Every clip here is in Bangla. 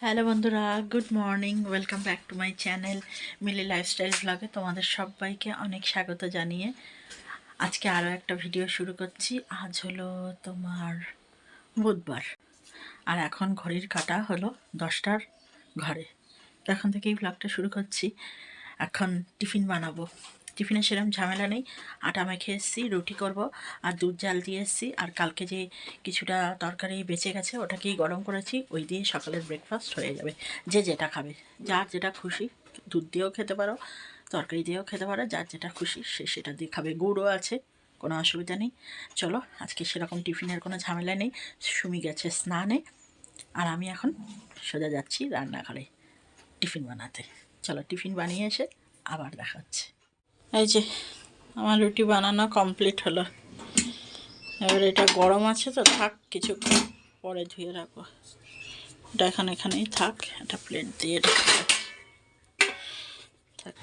হ্যালো বন্ধুরা, good morning. Welcome back to my channel Mili lifestyle ব্লগে তোমাদের সবাইকে অনেক স্বাগত জানিয়ে আজকে আরও একটা ভিডিও শুরু করছি। আজ হলো তোমার বুধবার, আর এখন ঘড়ির কাঁটা হলো 10টার ঘরে। তো এখন থেকেই ব্লগটা শুরু করছি। এখন টিফিন বানাবো। টিফিনে সেরকম ঝামেলা নেই, আটা মেখে এসেছি, রুটি করব আর দুধ জাল দিয়ে এসেছি। আর কালকে যে কিছুটা তরকারি বেঁচে গেছে ওটাকেই গরম করেছি, ওই দিয়ে সকালের ব্রেকফাস্ট হয়ে যাবে। যে যেটা খাবে, যার যেটা খুশি, দুধ দিয়েও খেতে পারো, তরকারি দিয়েও খেতে পারো, যার যেটা খুশি সে সেটা দিয়ে খাবে। গুড়ও আছে, কোনো অসুবিধা নেই। চলো, আজকে সেরকম টিফিনের কোনো ঝামেলা নেই। সুমি গেছে স্নানে, আর আমি এখন সোজা যাচ্ছি রান্নাঘরে টিফিন বানাতে। চলো, টিফিন বানিয়ে এসে আবার দেখাচ্ছি। এই যে আমার রুটি বানানো কমপ্লিট হলো। এবার এটা গরম আছে তো থাক, কিছুক্ষণ পরে ধুয়ে রাখবো। এটা এখানেই থাক, একটা প্লেট দিয়ে রেখে থাক।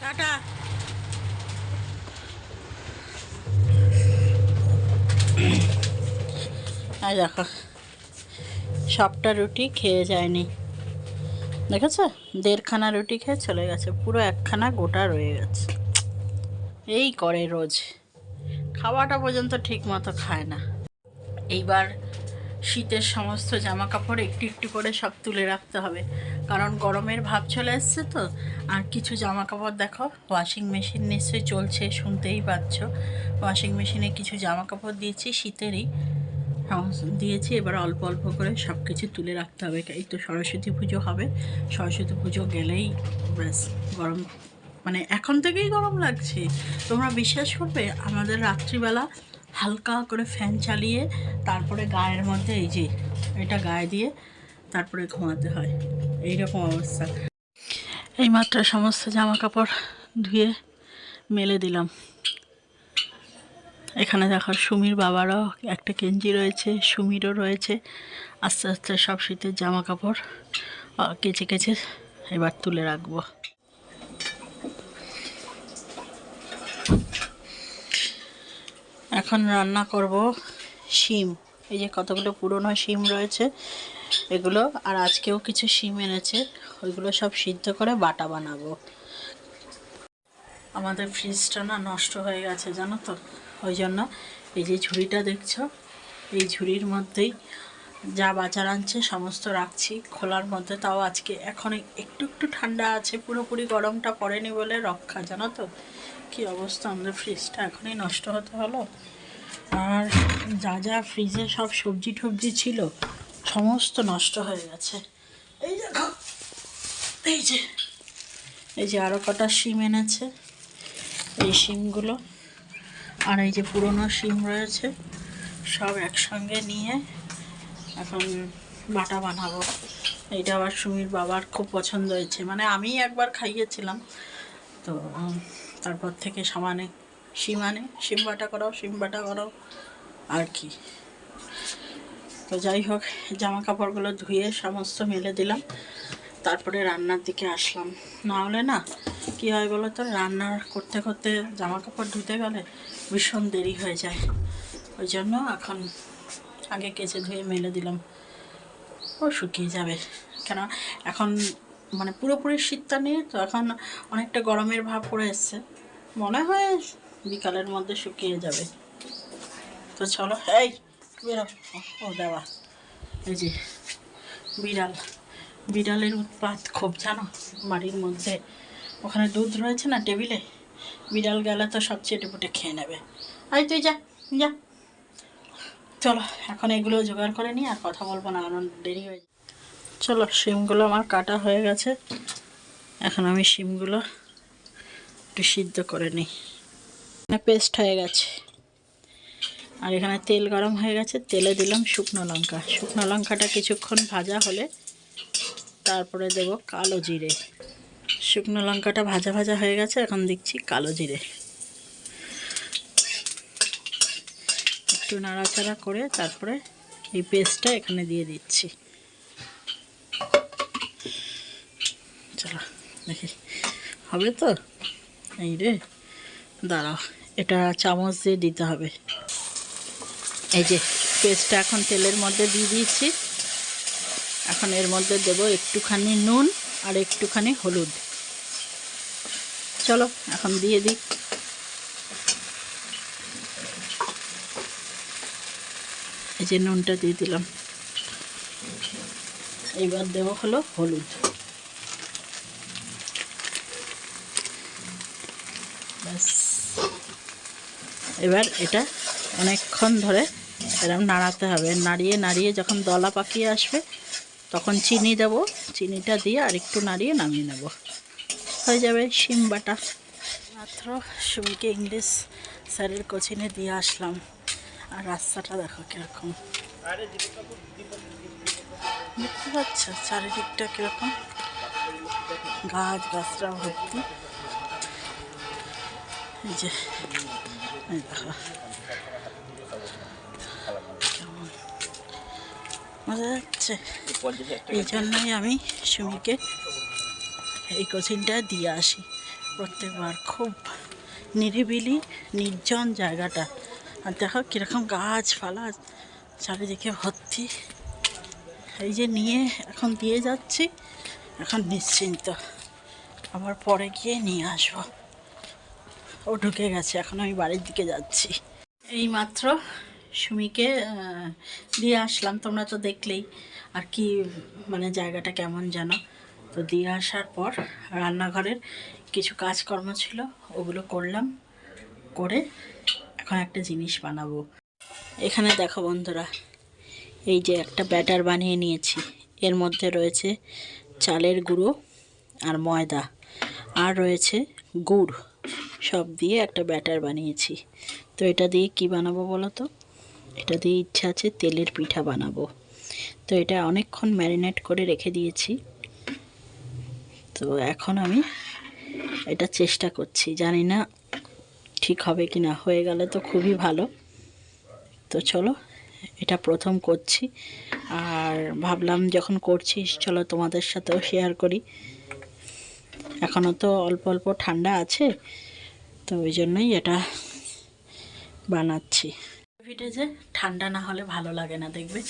টাটা। আর দেখো, সবটা রুটি খেয়ে যায়নি, দেখেছো? 1.5খানা রুটি খেয়ে চলে গেছে, পুরো 1খানা গোটা রয়ে গেছে। এই করে রোজ, খাওয়াটা পর্যন্ত ঠিক মতো খায় না। এইবার শীতের সমস্ত জামা কাপড় একটু একটু করে সব তুলে রাখতে হবে, কারণ গরমের ভাব চলে এসছে তো। আর কিছু জামা কাপড় দেখো, ওয়াশিং মেশিন নিশ্চয়ই চলছে, শুনতেই পাচ্ছ। ওয়াশিং মেশিনে কিছু জামা কাপড় দিয়েছি, শীতেরই দিয়েছি। এবার অল্প অল্প করে সব কিছু তুলে রাখতে হবে। এই তো সরস্বতী পুজো হবে, সরস্বতী পুজো গেলেই ব্যাস গরম, মানে এখন থেকেই গরম লাগছে। তোমরা বিশ্বাস করবে, আমাদের রাত্রিবেলা হালকা করে ফ্যান চালিয়ে তারপরে গায়ের মধ্যে এই যে এটা গায়ে দিয়ে তারপরে ঘুমাতে হয়। এইরকম অবস্থা। এইমাত্র সমস্ত জামা কাপড় ধুয়ে মেলে দিলাম। এখানে দেখো, সুমির বাবারও একটা গেঞ্জি রয়েছে, সুমিরও রয়েছে। আস্তে আস্তে সব শীতের জামা কাপড় কেচে কেচে এবার তুলে রাখবো। এখন রান্না করব শিম। এই যে কতগুলো পুরনো শিম রয়েছে এগুলো, আর আজকেও কিছু শিম এনেছে, ওইগুলো সব সিদ্ধ করে বাটা বানাবো। আমাদের ফ্রিজটা না নষ্ট হয়ে গেছে জানো তো, ওই জন্য এই যে ঝুড়িটা দেখছো, এই ঝুড়ির মধ্যেই যা বাজার আনছে সমস্ত রাখছি খোলার মধ্যে। তাও আজকে এখন একটু একটু ঠান্ডা আছে, পুরোপুরি গরমটা পড়েনি বলে রক্ষা। জানো তো কী অবস্থা, আমাদের ফ্রিজটা এখনই নষ্ট হতে হলো। আর যা যা ফ্রিজে সব সবজি টবজি ছিল সমস্ত নষ্ট হয়ে গেছে। এই দেখো, এই যে আরও কটা শিম এনেছে, এই শিমগুলো আর এই যে পুরনো শিম রয়েছে, সব একসঙ্গে নিয়ে এখন বাটা বানাবো। এইটা আবার সুমির বাবার খুব পছন্দ হয়েছে, মানে আমি একবার খাইয়েছিলাম তো, তারপর থেকে সমানে শিম বাটা করাও আর কি। তো যাই হোক, জামা কাপড়গুলো ধুয়ে সমস্ত মেলে দিলাম, তারপরে রান্নার দিকে আসলাম। না হলে না কী হয় বলো তো, রান্না করতে করতে জামা কাপড় ধুতে গেলে ভীষণ দেরি হয়ে যায়। ওই জন্য এখন আগে কেচে ধুয়ে মেলে দিলাম, ও শুকিয়ে যাবে। কেন এখন মানে পুরোপুরি শীতটা নেই তো, এখন অনেকটা গরমের ভাব পড়ে এসছে, মনে হয় বিকালের মধ্যে শুকিয়ে যাবে। তো চলো, এই বেরো। ও দেওয়া, এই যে বিড়ালের উৎপাত খুব জানো বাড়ির মধ্যে। ওখানে দুধ রয়েছে না টেবিলে, বিড়াল গেলে তো সব চেটেপুটে খেয়ে নেবে। আই তুই যা যা। চলো এখন এগুলো জোগাড় করে নিই, আর কথা বলবো না, কারণ দেরি হয়ে যায়। চলো, শিমগুলো আমার কাটা হয়ে গেছে, এখন আমি শিমগুলো একটু সিদ্ধ করে নিই। পেস্ট হয়ে গেছে, আর এখানে তেল গরম হয়ে গেছে, তেলে দিলাম শুকনো লঙ্কা। শুকনো লঙ্কাটা কিছুক্ষণ ভাজা হলে তারপরে দেব কালো জিরে। শুকনো লঙ্কাটা ভাজা ভাজা হয়ে গেছে, এখন দিচ্ছি কালো জিরে। একটু নাড়াচাড়া করে তারপরে এই পেস্টটা এখানে দিয়ে দিচ্ছি। চলো দেখি হবে তো। এই রে, দাঁড়াও, এটা চামচ দিয়ে দিতে হবে। এই যে পেস্টটা এখন তেলের মধ্যে দিয়ে দিয়েছি, এখন এর মধ্যে দেব একটুখানি নুন আর একটুখানি হলুদ। চলো এখন দিয়ে দিই। এই যে নুনটা দিয়ে দিলাম। এইবার দেবো হলো হলুদ। ব্যাস, এবার এটা অনেকক্ষণ ধরে এরকম নাড়াতে হবে। নাড়িয়ে নাড়িয়ে যখন দলা পাকিয়ে আসবে তখন চিনি দেব। চিনিটা দিয়ে আর একটু নাড়িয়ে নামিয়ে নেব, হয়ে যাবে শিম বাটা। মাত্র সুমিকে ইংলিশ স্যারের কোচিংয়ে দিয়ে আসলাম, আর রাস্তাটা দেখো কীরকম, দেখতে পাচ্ছ চারিদিকটা কীরকম গাছ গাছরা ভর্তি। এই যে দেখো কেমন মজা যাচ্ছে। এই জন্যই আমি সুমিকে এই কোচিংটা দিয়ে আসি প্রত্যেকবার। খুব নিরিবিলি নির্জন জায়গাটা, আর দেখো কীরকম গাছপালা চারিদিকে ভর্তি। এই যে নিয়ে এখন দিয়ে যাচ্ছি, এখন নিশ্চিন্ত, আবার পরে গিয়ে নিয়ে আসবো। ও ঢুকে গেছে, এখন আমি বাড়ির দিকে যাচ্ছি। এই মাত্র সুমিকে দিয়ে আসলাম, তোমরা তো দেখলেই আর কি, মানে জায়গাটা কেমন যেন। তো দিয়ে আসার পর রান্নাঘরের কিছু কাজকর্ম ছিল, ওগুলো করলাম। করে এখন একটা জিনিস বানাবো। এখানে দেখো বন্ধুরা, এই যে একটা ব্যাটার বানিয়ে নিয়েছি। এর মধ্যে রয়েছে চালের গুঁড়ো আর ময়দা, আর রয়েছে গুড়, সব দিয়ে একটা ব্যাটার বানিয়েছি। তো এটা দিয়ে কি বানাবো বলো তো? এটা দিয়ে ইচ্ছা আছে তেলের পিঠা বানাবো। তো এটা অনেকক্ষণ ম্যারিনেট করে রেখে দিয়েছি। তো এখন আমি এটা চেষ্টা করছি, জানি না ঠিক হবে কি না। হয়ে গেলে তো খুবই ভালো। তো চলো, এটা প্রথম করছি, আর ভাবলাম যখন করছি চলো তোমাদের সাথেও শেয়ার করি। এখনও তো অল্প অল্প ঠান্ডা আছে, তো ওই জন্যই এটা বানাচ্ছি। পিঠে যে ঠান্ডা না হলে ভালো লাগে না, দেখবে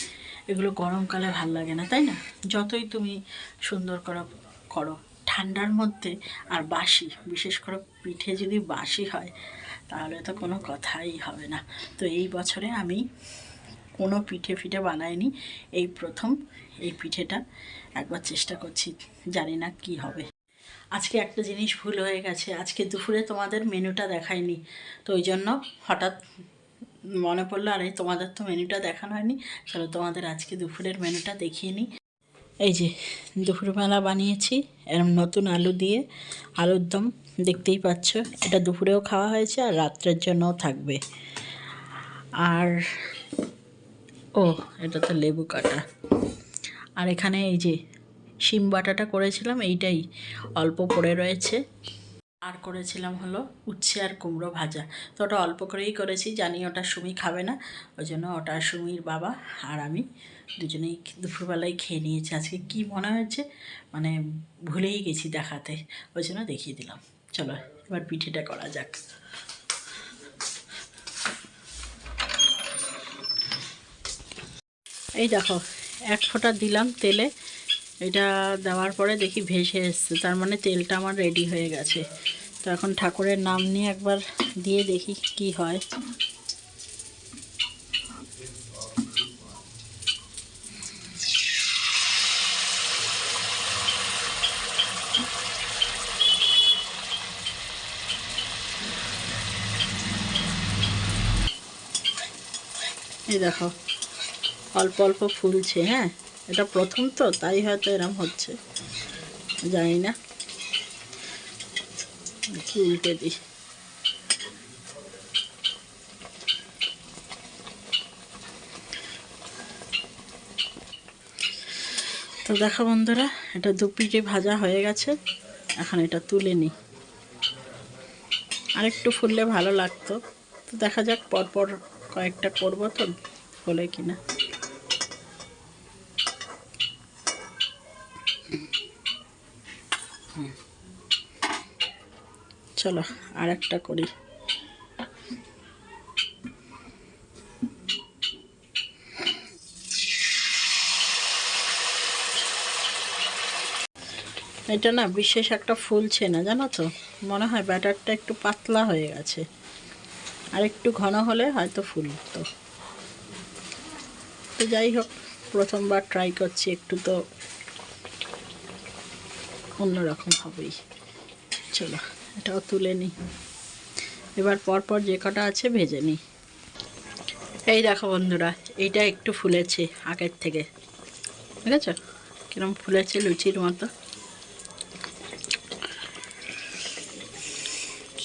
এগুলো গরমকালে ভালো লাগে না, তাই না? যতই তুমি সুন্দর করে করো ঠান্ডার মধ্যে, আর বাসি, বিশেষ করে পিঠে যদি বাসি হয় তাহলে তো কোনো কথাই হবে না। তো এই বছরে আমি কোনো পিঠে বানাইনি, এই প্রথম এই পিঠেটা একবার চেষ্টা করছি, জানি না কি হবে। আজকে একটা জিনিস ভুল হয়ে গেছে, আজকে দুপুরে তোমাদের মেনুটা দেখাইনি, তো ওই জন্য হঠাৎ মনে পড়লো, আর এই তোমাদের তো মেনুটা দেখানো হয়নি। চলো তোমাদের আজকে দুপুরের মেনুটা দেখিয়ে নিই। এই যে দুপুরবেলা বানিয়েছি এরম নতুন আলু দিয়ে আলুর দম, দেখতেই পাচ্ছ। এটা দুপুরেও খাওয়া হয়েছে আর রাত্রের জন্যও থাকবে। আর এটা তো লেবু কাটা। আর এখানে এই যে শিম বাটাটা করেছিলাম, এইটাই অল্প পড়ে রয়েছে। আর করেছিলাম হলো উচ্ছে আর কুমড়ো ভাজা। তো ওটা অল্প করেই করেছি, জানি ওটা সুমি খাবে না, ওই জন্য ওটা সুমির বাবা আর আমি দুজনেই দুপুরবেলায় খেয়ে নিয়েছি। আজকে কি মনে হয়েছে, মানে ভুলেই গেছি দেখাতে, ওই জন্য দেখিয়ে দিলাম। চলো এবার পিঠেটা করা যাক। এই দেখো এক ফোঁটা দিলাম তেলে, এটা দেওয়ার পরে দেখি ভেসে এসছে, তার মানে তেলটা আমার রেডি হয়ে গেছে। তো এখন ঠাকুরের নাম নিয়ে একবার দিয়ে দেখি কি হয়। এই দেখো অল্প অল্প ফুলছে। হ্যাঁ, এটা প্রথম তো, তাই হয়তো এরম হচ্ছে, জানি না। কি উল্টে দিই। তো দেখো বন্ধুরা, এটা দু পিঠে ভাজা হয়ে গেছে, এখন এটা তুলে নিই। আরেকটু ফুললে ভালো লাগতো, তো দেখা যাক, পরপর কয়েকটা করবো তো হলে কিনা। চলো আর একটা করি। এটা না বিশেষ একটা ফুলছে না, জানো তো, মনে হয় ব্যাটারটা একটু পাতলা হয়ে গেছে, আর একটু ঘন হলে হয়তো ফুলতো। তো যাই হোক, প্রথমবার ট্রাই করছি, একটু তো অন্যরকম হবেই। চলো এটাও তুলে নিই, এবার পরপর যে কটা আছে ভেজে নিই। এই দেখো বন্ধুরা, এইটা একটু ফুলেছে আগের থেকে, ঠিক আছে, কিরম ফুলেছে লুচির মতো।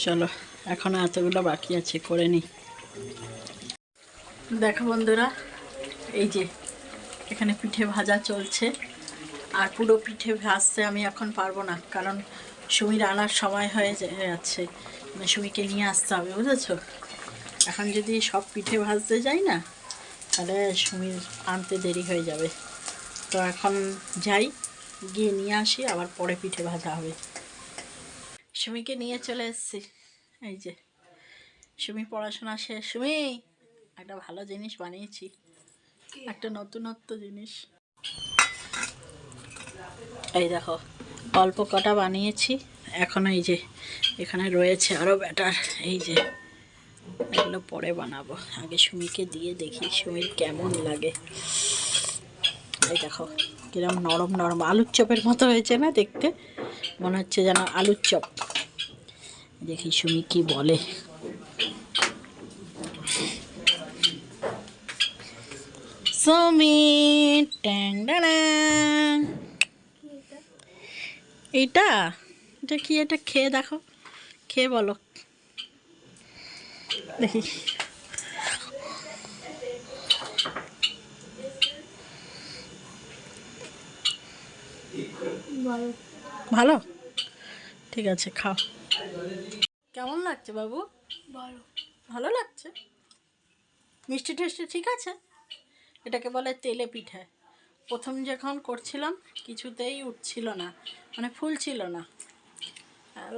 চলো এখনও এতগুলো বাকি আছে, করে নিই। দেখো বন্ধুরা, এই যে এখানে পিঠে ভাজা চলছে, আর পুরো পিঠে ভাজতে আমি এখন পারবো না, কারণ সুমির আনার সময় হয়ে যাচ্ছে, মানে সুমিকে নিয়ে আসতে হবে, বুঝেছো। এখন যদি সব পিঠে ভাজতে যাই না, তাহলে সুমির আনতে দেরি হয়ে যাবে। তো এখন যাই, গিয়ে নিয়ে আসি, আবার পরে পিঠে ভাজা হবে। সুমিকে নিয়ে চলে এসেছি, এই যে সুমি পড়াশোনা শেষ। সুমি, একটা ভালো জিনিস বানিয়েছি, একটা নতুনত্ব জিনিস। এই দেখো, অল্প কটা বানিয়েছি, এখন এই যে এখানে রয়েছে আরও ব্যাটার, এই যে এগুলো পরে বানাবো, আগে সুমিকে দিয়ে দেখি সুমির কেমন লাগে। এই দেখো কিরম নরম নরম, আলুর চপের মতো হয়েছে না দেখতে, মনে হচ্ছে যেন আলুর চপ। দেখি সুমি কি বলে। সুমি, ট্যাং ডাং, এইটা এটা কি, এটা খেয়ে দেখো, খেয়ে বলো দেখি। ভালো, ঠিক আছে খাও। কেমন লাগছে বাবু? ভালো, ভালো লাগছে, মিষ্টি টেস্টি ঠিক আছে। এটাকে বলে তেলে পিঠে। প্রথম যখন করছিলাম কিছুতেই উঠছিল না, মানে ফুল ছিল না,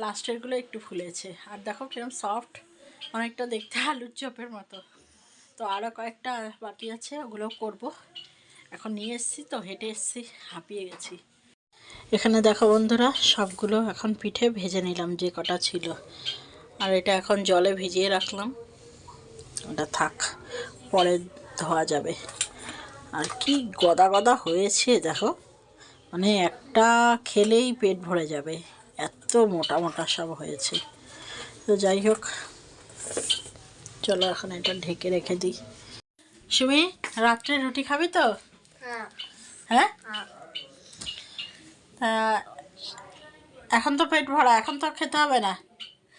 লাস্টেরগুলো একটু ফুলেছে, আর দেখো কিরম সফট, অনেকটা দেখতে আলুর চপের মতো। তো আরও কয়েকটা বাকি আছে, ওগুলো করব। এখন নিয়ে এসেছি তো, হেঁটে এসেছি, হাঁপিয়ে গেছি। এখানে দেখো বন্ধুরা, সবগুলো এখন পিঠে ভেজে নিলাম যে কটা ছিল, আর এটা এখন জলে ভিজিয়ে রাখলাম, ওটা থাক, পরে ধোয়া যাবে। আর কি গদা গদা হয়েছে দেখো, মানে একটা খেলেই পেট ভরে যাবে, এত মোটা মোটা সব হয়েছে। তো যাই হোক, চলো এখন এটা ঢেকে রেখে দিই। সুমি, রাত্রে রুটি খাবি তো? হ্যাঁ, তা এখন তো পেট ভরা, এখন তো খেতে হবে না,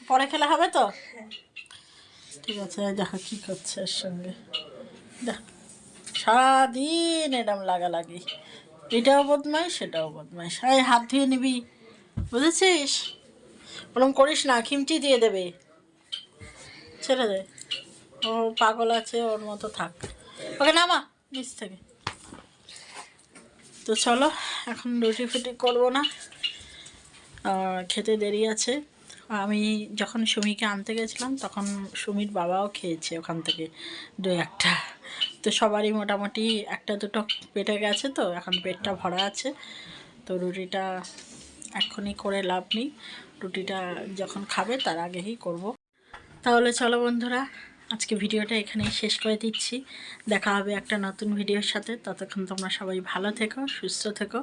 পরে খেলে হবে তো? ঠিক আছে। দেখো কী করছে এর সঙ্গে, দেখ সারাদিন এরম লাগালাগি, এটাও বদমাইশ সেটাও বদমাইশ। এই হাত ধুয়ে নিবি, বুঝেছিস? ওরম করিস না, খিমচি দিয়ে দেবে, ছেড়ে দে, ও পাগল আছে, ওর মতো থাক, ওকে নামা নিচ থেকে। তো চলো এখন রুটি ফুটি করবো না, খেতে দেরি আছে। আমি যখন সুমিকে আনতে গেছিলাম তখন সুমির বাবাও খেয়েছে ওখান থেকে দু একটা, তো সবারই মোটামুটি একটা দুটো পেটে গেছে, তো এখন পেটটা ভরা আছে। তো রুটিটা এক্ষুনি করে লাভ নেই, রুটিটা যখন খাবে তার আগেই করব। তাহলে চলো বন্ধুরা, আজকে ভিডিওটা এখানেই শেষ করে দিচ্ছি, দেখা হবে একটা নতুন ভিডিওর সাথে। ততক্ষণ তোমরা সবাই ভালো থেকো, সুস্থ থেকো,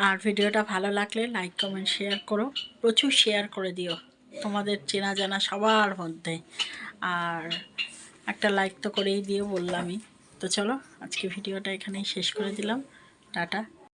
আর ভিডিওটা ভালো লাগলে লাইক কমেন্ট শেয়ার করো, প্রচুর শেয়ার করে দিও তোমাদের চেনা জানা সবার মধ্যে, আর একটা লাইক তো করেই দিও বললামই। তো চলো আজকে ভিডিওটা এখানেই শেষ করে দিলাম, টাটা।